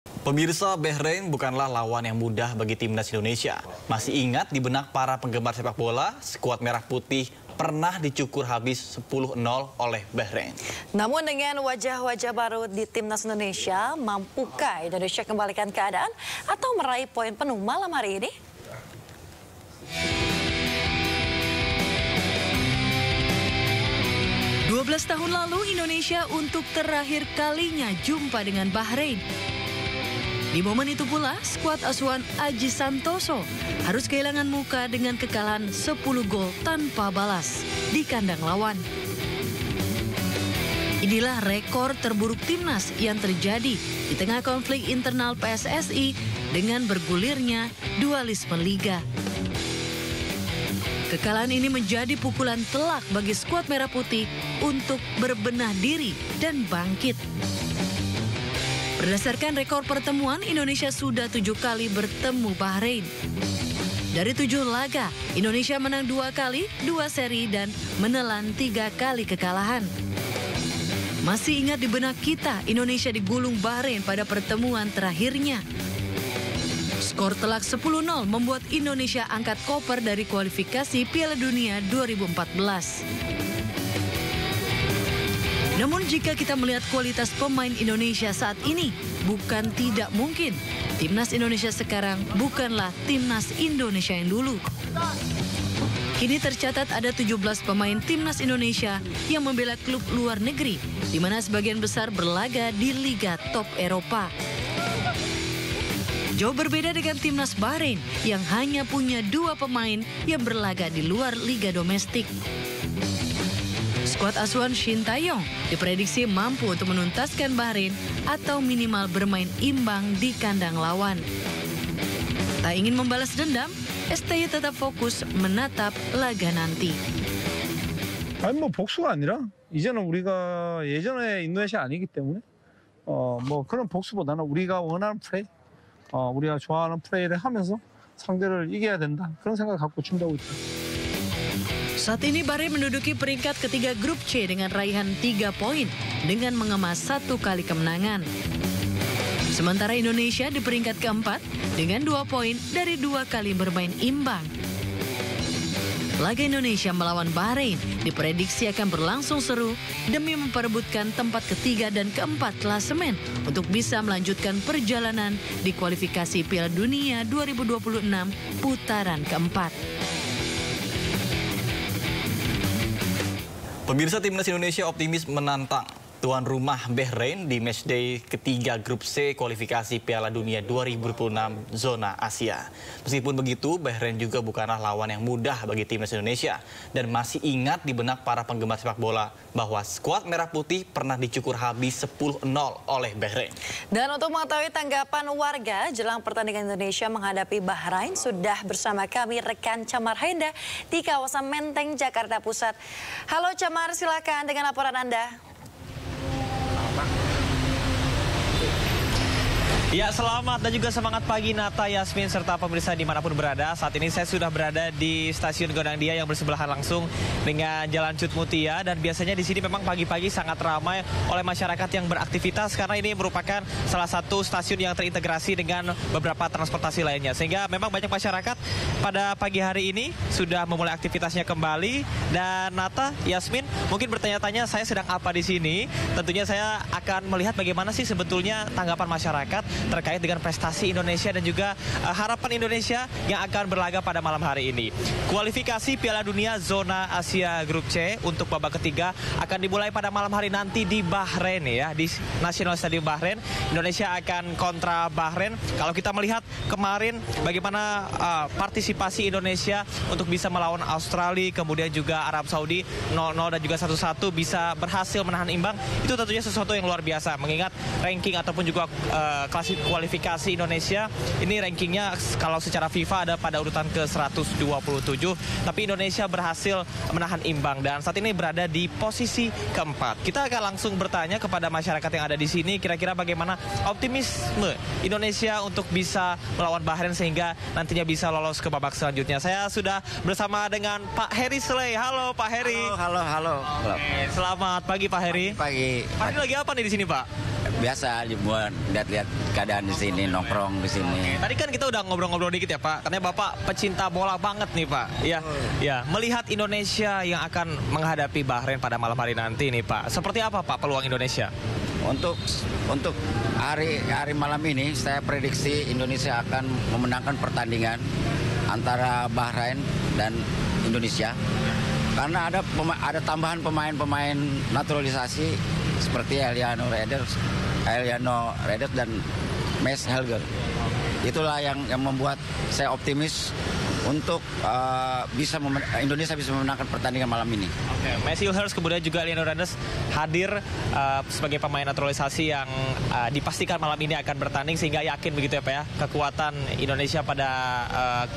Pemirsa, Bahrain bukanlah lawan yang mudah bagi timnas Indonesia. Masih ingat di benak para penggemar sepak bola, skuad merah putih pernah dicukur habis 10-0 oleh Bahrain. Namun dengan wajah-wajah baru di timnas Indonesia, mampukah Indonesia kembalikan keadaan atau meraih poin penuh malam hari ini? Dua 12 tahun lalu Indonesia untuk terakhir kalinya jumpa dengan Bahrain. Di momen itu pula, skuad asuhan Aji Santoso harus kehilangan muka dengan kekalahan 10 gol tanpa balas di kandang lawan. Inilah rekor terburuk timnas yang terjadi di tengah konflik internal PSSI dengan bergulirnya dualisme liga. Kekalahan ini menjadi pukulan telak bagi skuad merah putih untuk berbenah diri dan bangkit. Berdasarkan rekor pertemuan, Indonesia sudah 7 kali bertemu Bahrain. Dari 7 laga, Indonesia menang 2 kali, 2 seri dan menelan 3 kali kekalahan. Masih ingat di benak kita, Indonesia digulung Bahrain pada pertemuan terakhirnya. Skor telak 10-0 membuat Indonesia angkat koper dari kualifikasi Piala Dunia 2014. Namun jika kita melihat kualitas pemain Indonesia saat ini, bukan tidak mungkin timnas Indonesia sekarang bukanlah timnas Indonesia yang dulu. Kini tercatat ada 17 pemain timnas Indonesia yang membela klub luar negeri, di mana sebagian besar berlaga di liga top Eropa. Jauh berbeda dengan timnas Bahrain yang hanya punya 2 pemain yang berlaga di luar liga domestik. Skuad asuhan Shin Tae-yong diprediksi mampu untuk menuntaskan Bahrain atau minimal bermain imbang di kandang lawan. Tak ingin membalas dendam, STY tetap fokus menatap laga nanti. 아니 뭐 복수가 아니라 이제는 우리가 예전에 인도네시아 아니기 때문에 뭐 그런 복수보다는 우리가 원하는 플레이, 우리가 좋아하는 플레이를 하면서 상대를 이겨야 된다 그런 생각 갖고 준비하고 있다. Saat ini Bahrain menduduki peringkat ketiga grup C dengan raihan 3 poin dengan mengemas 1 kali kemenangan. Sementara Indonesia di peringkat keempat dengan 2 poin dari 2 kali bermain imbang. Laga Indonesia melawan Bahrain diprediksi akan berlangsung seru demi memperebutkan tempat ketiga dan keempat klasemen untuk bisa melanjutkan perjalanan di kualifikasi Piala Dunia 2026 putaran keempat. Pemirsa, timnas Indonesia optimis menantang tuan rumah Bahrain di matchday ketiga grup C kualifikasi Piala Dunia 2026 zona Asia. Meskipun begitu, Bahrain juga bukanlah lawan yang mudah bagi timnas Indonesia. Dan masih ingat di benak para penggemar sepak bola bahwa skuad merah putih pernah dicukur habis 10-0 oleh Bahrain. Dan untuk mengetahui tanggapan warga jelang pertandingan Indonesia menghadapi Bahrain, sudah bersama kami rekan Camar Haenda di kawasan Menteng, Jakarta Pusat. Halo Camar, silakan dengan laporan Anda. Ya, selamat dan juga semangat pagi Nata, Yasmin, serta pemirsa dimanapun berada. Saat ini saya sudah berada di stasiun Gondangdia yang bersebelahan langsung dengan Jalan Cut Mutia. Dan biasanya di sini memang pagi-pagi sangat ramai oleh masyarakat yang beraktivitas karena ini merupakan salah satu stasiun yang terintegrasi dengan beberapa transportasi lainnya. Sehingga memang banyak masyarakat pada pagi hari ini sudah memulai aktivitasnya kembali. Dan Nata, Yasmin, mungkin bertanya-tanya saya sedang apa di sini. Tentunya saya akan melihat bagaimana sih sebetulnya tanggapan masyarakat terkait dengan prestasi Indonesia dan juga harapan Indonesia yang akan berlaga pada malam hari ini. Kualifikasi Piala Dunia zona Asia grup C untuk babak ketiga akan dimulai pada malam hari nanti di Bahrain ya, di National Stadium Bahrain. Indonesia akan kontra Bahrain. Kalau kita melihat kemarin bagaimana partisipasi Indonesia untuk bisa melawan Australia, kemudian juga Arab Saudi 0-0 dan juga 1-1 bisa berhasil menahan imbang, itu tentunya sesuatu yang luar biasa mengingat ranking ataupun juga kualifikasi Indonesia ini rankingnya kalau secara FIFA ada pada urutan ke-127, tapi Indonesia berhasil menahan imbang dan saat ini berada di posisi keempat. Kita akan langsung bertanya kepada masyarakat yang ada di sini kira-kira bagaimana optimisme Indonesia untuk bisa melawan Bahrain sehingga nantinya bisa lolos ke babak selanjutnya. Saya sudah bersama dengan Pak Heri Sley. Halo Pak Heri. Halo. Oke, selamat pagi Pak Heri. Pagi. Pak Heri lagi apa nih di sini Pak? biasa buat lihat-lihat keadaan di sini, nongkrong di sini. Tadi kan kita udah ngobrol-ngobrol dikit ya Pak, karena Bapak pecinta bola banget nih Pak. Ya, melihat Indonesia yang akan menghadapi Bahrain pada malam hari nanti nih Pak, seperti apa Pak peluang Indonesia? Untuk hari malam ini saya prediksi Indonesia akan memenangkan pertandingan antara Bahrain dan Indonesia. Karena ada tambahan pemain-pemain naturalisasi seperti Eliano Redes dan Mes Helger. Itulah yang membuat saya optimis untuk Indonesia bisa memenangkan pertandingan malam ini. Messi Hurst kemudian juga Eliano Redes hadir sebagai pemain naturalisasi yang dipastikan malam ini akan bertanding, sehingga yakin begitu ya Pak ya kekuatan Indonesia pada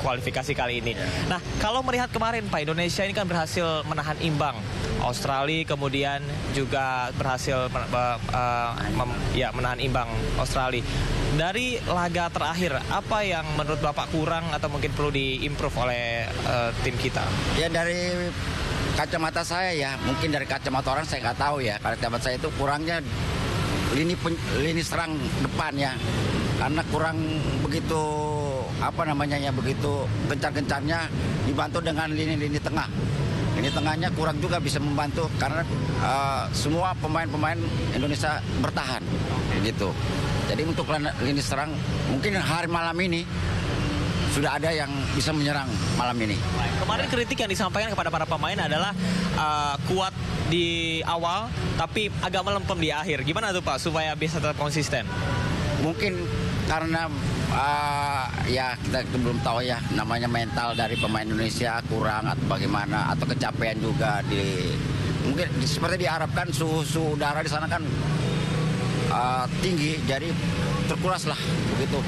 kualifikasi kali ini. Nah, kalau melihat kemarin Pak, Indonesia ini kan berhasil menahan imbang Australia, kemudian juga berhasil menahan imbang Australia. Dari laga terakhir, apa yang menurut Bapak kurang atau mungkin perlu diimprove oleh tim kita? Ya, dari kacamata saya ya, mungkin dari kacamata orang saya nggak tahu ya. Karena kacamata saya itu kurangnya lini serang depan ya, karena kurang begitu begitu gencar-gencarnya dibantu dengan lini tengah. Lini tengahnya kurang juga bisa membantu karena semua pemain-pemain Indonesia bertahan gitu. Jadi untuk lini serang mungkin hari malam ini sudah ada yang bisa menyerang malam ini. Kemarin kritik yang disampaikan kepada para pemain adalah kuat di awal tapi agak melempem di akhir. Gimana tuh Pak supaya bisa tetap konsisten? Mungkin karena ya kita belum tahu ya, namanya mental dari pemain Indonesia kurang atau bagaimana, atau kecapean juga mungkin seperti diharapkan suhu udara di sana kan tinggi, jadi terkuras lah begitu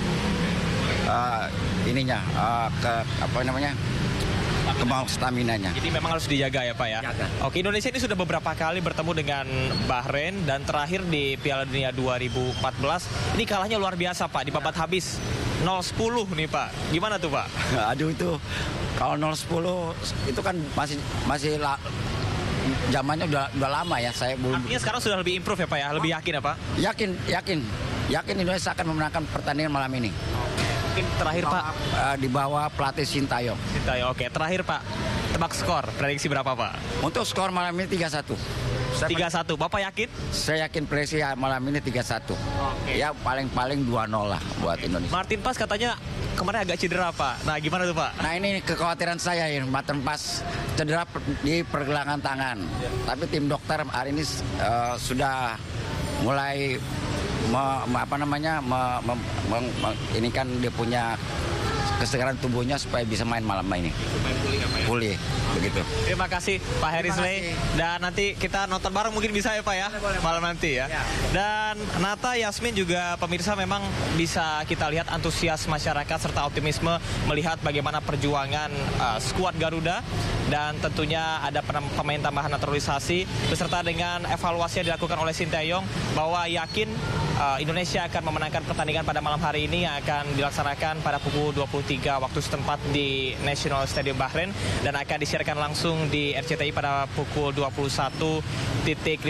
kemampuan staminanya. Jadi memang harus dijaga ya Pak ya. Jaga. Oke, Indonesia ini sudah beberapa kali bertemu dengan Bahrain dan terakhir di Piala Dunia 2014 ini kalahnya luar biasa Pak, di babak habis 0-10 nih Pak. Gimana tuh Pak? Aduh, itu kalau 0-10 itu kan masih zamannya udah lama ya, saya belum. Artinya sekarang sudah lebih improve ya Pak ya, lebih yakin ya Pak? Yakin Indonesia akan memenangkan pertandingan malam ini. Mungkin terakhir Pak di bawah pelatih Sintayong. Oke, terakhir Pak, tebak skor, prediksi berapa Pak? Untuk skor malam ini 3-1. 3-1, Bapak yakin? Saya yakin prediksi malam ini 3-1. Ya paling 2-0 lah buat Indonesia. Martin Pas katanya kemarin agak cedera Pak. Nah gimana tuh Pak? Nah ini kekhawatiran saya ya, Martin Pas cedera di pergelangan tangan. Tapi tim dokter hari ini sudah mulai ini kan dia punya kesegaran tubuhnya supaya bisa main malam ini. Pulih begitu. Terima kasih Pak Heri Sley. Dan nanti kita nonton bareng mungkin bisa ya Pak ya, malam nanti ya. Dan Nata, Yasmin juga pemirsa, memang bisa kita lihat antusias masyarakat serta optimisme melihat bagaimana perjuangan skuad Garuda, dan tentunya ada pemain tambahan naturalisasi beserta dengan evaluasi yang dilakukan oleh Sintayong bahwa yakin Indonesia akan memenangkan pertandingan pada malam hari ini yang akan dilaksanakan pada pukul 23 waktu setempat di National Stadium Bahrain dan akan disiarkan langsung di RCTI pada pukul 21.15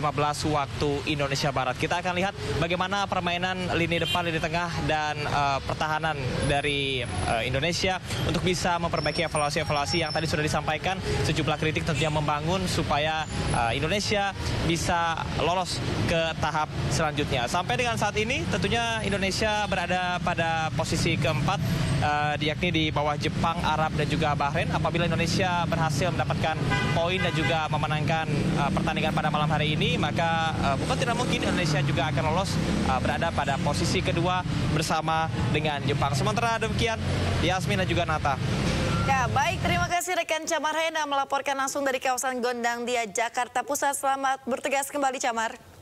waktu Indonesia Barat. Kita akan lihat bagaimana permainan lini depan, lini tengah, dan pertahanan dari Indonesia untuk bisa memperbaiki evaluasi-evaluasi yang tadi sudah disampaikan. Sejumlah kritik tentunya membangun supaya Indonesia bisa lolos ke tahap selanjutnya. Sampai dengan saat ini tentunya Indonesia berada pada posisi keempat, yakni di bawah Jepang, Arab, dan juga Bahrain. Apabila Indonesia berhasil mendapatkan poin dan juga memenangkan pertandingan pada malam hari ini, maka bukan tidak mungkin Indonesia juga akan lolos berada pada posisi kedua bersama dengan Jepang. Sementara demikian, Yasmin dan juga Nata. Ya, baik, terima kasih rekan Camar Haenda melaporkan langsung dari kawasan Gondang Dia, Jakarta Pusat. Selamat bertugas kembali, Camar.